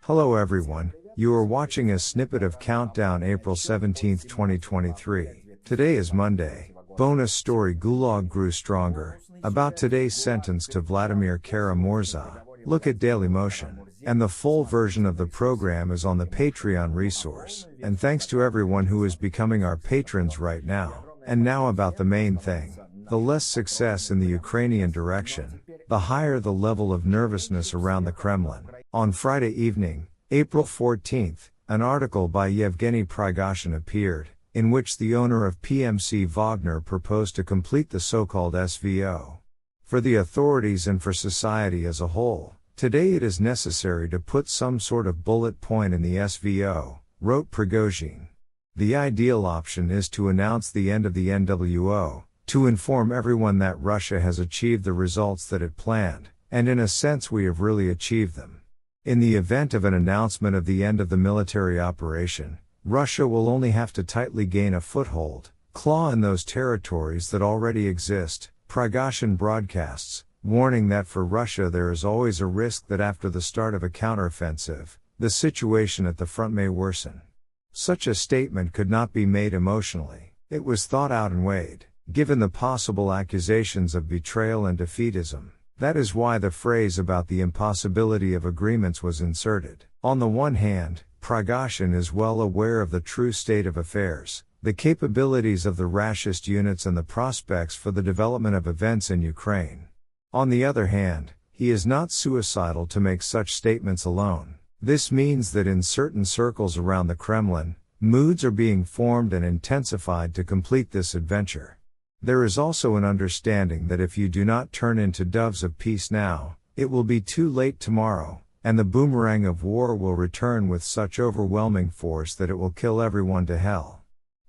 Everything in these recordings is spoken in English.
Hello everyone, you are watching a snippet of Countdown April 17, 2023. Today is Monday. Bonus story: Gulag grew stronger. About today's sentence to Vladimir Kara-Murza. Look at Dailymotion. And the full version of the program is on the Patreon resource. And thanks to everyone who is becoming our patrons right now. And now about the main thing. The less success in the Ukrainian direction, the higher the level of nervousness around the Kremlin. On Friday evening, April 14th, an article by Yevgeny Prigozhin appeared, in which the owner of PMC Wagner proposed to complete the so-called SVO. For the authorities and for society as a whole, today it is necessary to put some sort of bullet point in the SVO, wrote Prigozhin. The ideal option is to announce the end of the NWO, to inform everyone that Russia has achieved the results that it planned, and in a sense we have really achieved them. In the event of an announcement of the end of the military operation, Russia will only have to tightly gain a foothold, claw in those territories that already exist, Prigozhin broadcasts, warning that for Russia there is always a risk that after the start of a counteroffensive, the situation at the front may worsen. Such a statement could not be made emotionally. It was thought out and weighed, given the possible accusations of betrayal and defeatism. That is why the phrase about the impossibility of agreements was inserted. On the one hand, Prigozhin is well aware of the true state of affairs, the capabilities of the rashist units and the prospects for the development of events in Ukraine. On the other hand, he is not suicidal to make such statements alone. This means that in certain circles around the Kremlin, moods are being formed and intensified to complete this adventure. There is also an understanding that if you do not turn into doves of peace now, it will be too late tomorrow, and the boomerang of war will return with such overwhelming force that it will kill everyone to hell.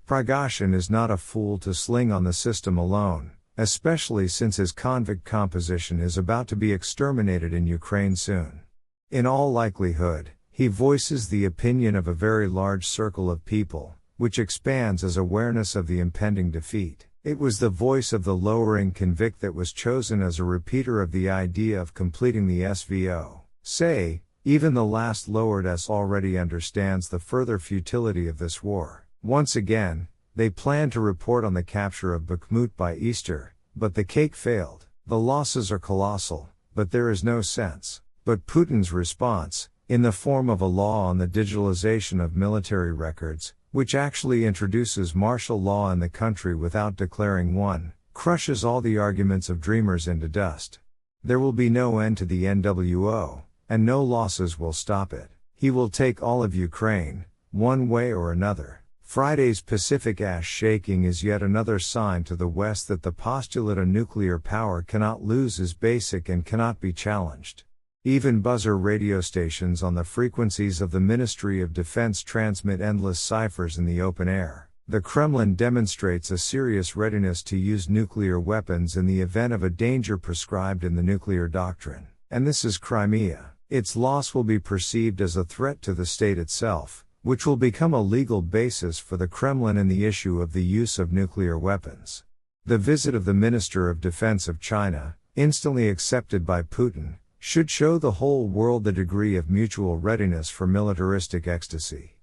Prigozhin is not a fool to sling on the system alone, especially since his convict composition is about to be exterminated in Ukraine soon. In all likelihood, he voices the opinion of a very large circle of people, which expands as awareness of the impending defeat. It was the voice of the lowering convict that was chosen as a repeater of the idea of completing the SVO. Say, even the last lowered S already understands the further futility of this war. Once again, they plan to report on the capture of Bakhmut by Easter, but the cake failed. The losses are colossal, but there is no sense. But Putin's response, in the form of a law on the digitalization of military records, which actually introduces martial law in the country without declaring one, crushes all the arguments of dreamers into dust. There will be no end to the NWO, and no losses will stop it. He will take all of Ukraine, one way or another. Friday's Pacific ash shaking is yet another sign to the West that the postulate a nuclear power cannot lose is basic and cannot be challenged. Even buzzer radio stations on the frequencies of the Ministry of Defense transmit endless ciphers in the open air. The Kremlin demonstrates a serious readiness to use nuclear weapons in the event of a danger prescribed in the nuclear doctrine. And this is Crimea. Its loss will be perceived as a threat to the state itself, which will become a legal basis for the Kremlin in the issue of the use of nuclear weapons. The visit of the Minister of Defense of China, instantly accepted by Putin, should show the whole world the degree of mutual readiness for militaristic ecstasy.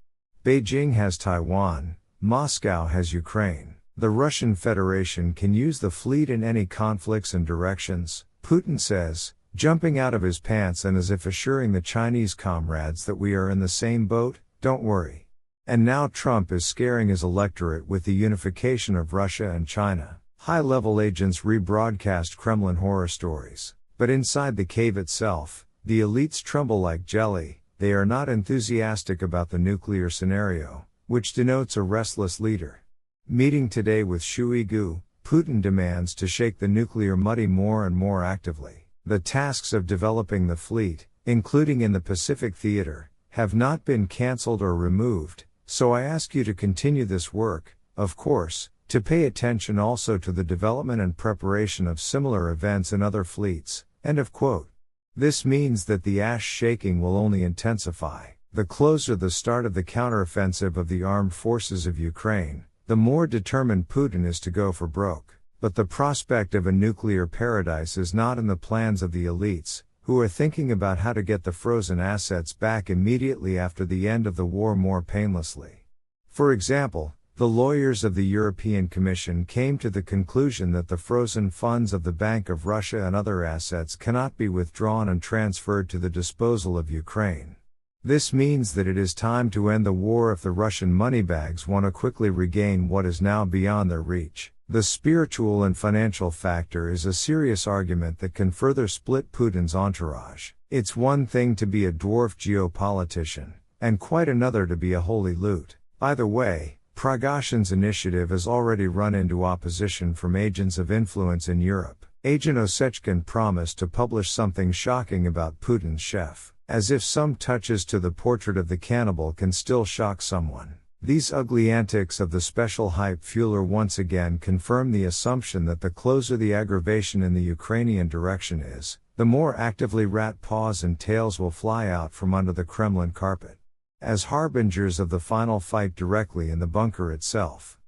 Beijing has Taiwan, Moscow has Ukraine. The Russian Federation can use the fleet in any conflicts and directions, Putin says, jumping out of his pants and as if assuring the Chinese comrades that we are in the same boat, don't worry. And now Trump is scaring his electorate with the unification of Russia and China. High-level agents rebroadcast Kremlin horror stories. But inside the cave itself, the elites tremble like jelly. They are not enthusiastic about the nuclear scenario, which denotes a restless leader. Meeting today with Shoigu, Putin demands to shake the nuclear muddy more and more actively. The tasks of developing the fleet, including in the Pacific theater, have not been cancelled or removed, so I ask you to continue this work, of course, to pay attention also to the development and preparation of similar events in other fleets. End of quote. This means that the ash shaking will only intensify. The closer the start of the counteroffensive of the armed forces of Ukraine, the more determined Putin is to go for broke. But the prospect of a nuclear paradise is not in the plans of the elites, who are thinking about how to get the frozen assets back immediately after the end of the war more painlessly. For example, the lawyers of the European Commission came to the conclusion that the frozen funds of the Bank of Russia and other assets cannot be withdrawn and transferred to the disposal of Ukraine. This means that it is time to end the war if the Russian moneybags want to quickly regain what is now beyond their reach. The spiritual and financial factor is a serious argument that can further split Putin's entourage. It's one thing to be a dwarf geopolitician, and quite another to be a holy loot. Either way, Prigozhin's initiative has already run into opposition from agents of influence in Europe. Agent Osechkin promised to publish something shocking about Putin's chef, as if some touches to the portrait of the cannibal can still shock someone. These ugly antics of the special hype fueler once again confirm the assumption that the closer the aggravation in the Ukrainian direction is, the more actively rat paws and tails will fly out from under the Kremlin carpet, as harbingers of the final fight directly in the bunker itself.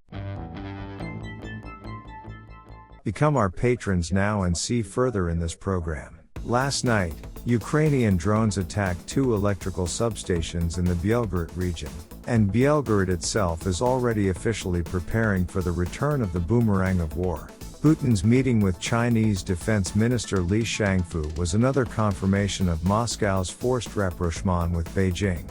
Become our patrons now and see further in this program. Last night, Ukrainian drones attacked 2 electrical substations in the Belgorod region, and Belgorod itself is already officially preparing for the return of the boomerang of war. Putin's meeting with Chinese Defense Minister Li Shangfu was another confirmation of Moscow's forced rapprochement with Beijing.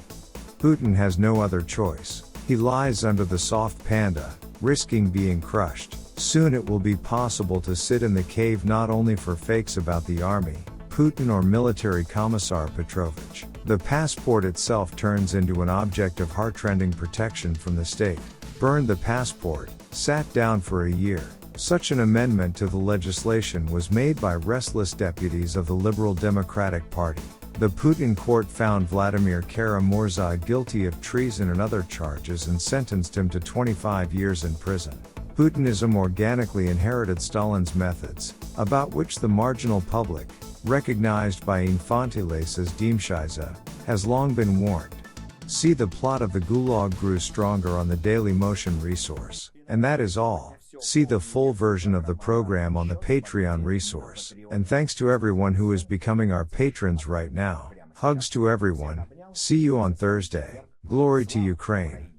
Putin has no other choice. He lies under the soft panda, risking being crushed. Soon it will be possible to sit in the cave not only for fakes about the army, Putin or military commissar Petrovich. The passport itself turns into an object of heart-rending protection from the state. Burned the passport, sat down for a year. Such an amendment to the legislation was made by restless deputies of the Liberal Democratic Party. The Putin court found Vladimir Kara-Murza guilty of treason and other charges and sentenced him to 25 years in prison. Putinism organically inherited Stalin's methods, about which the marginal public, recognized by Infantiles as Diemshiza, has long been warned. See the plot of the Gulag Grew Stronger on the Daily Motion resource. And that is all. See the full version of the program on the Patreon resource. And thanks to everyone who is becoming our patrons right now. Hugs to everyone. See you on Thursday. Glory to Ukraine.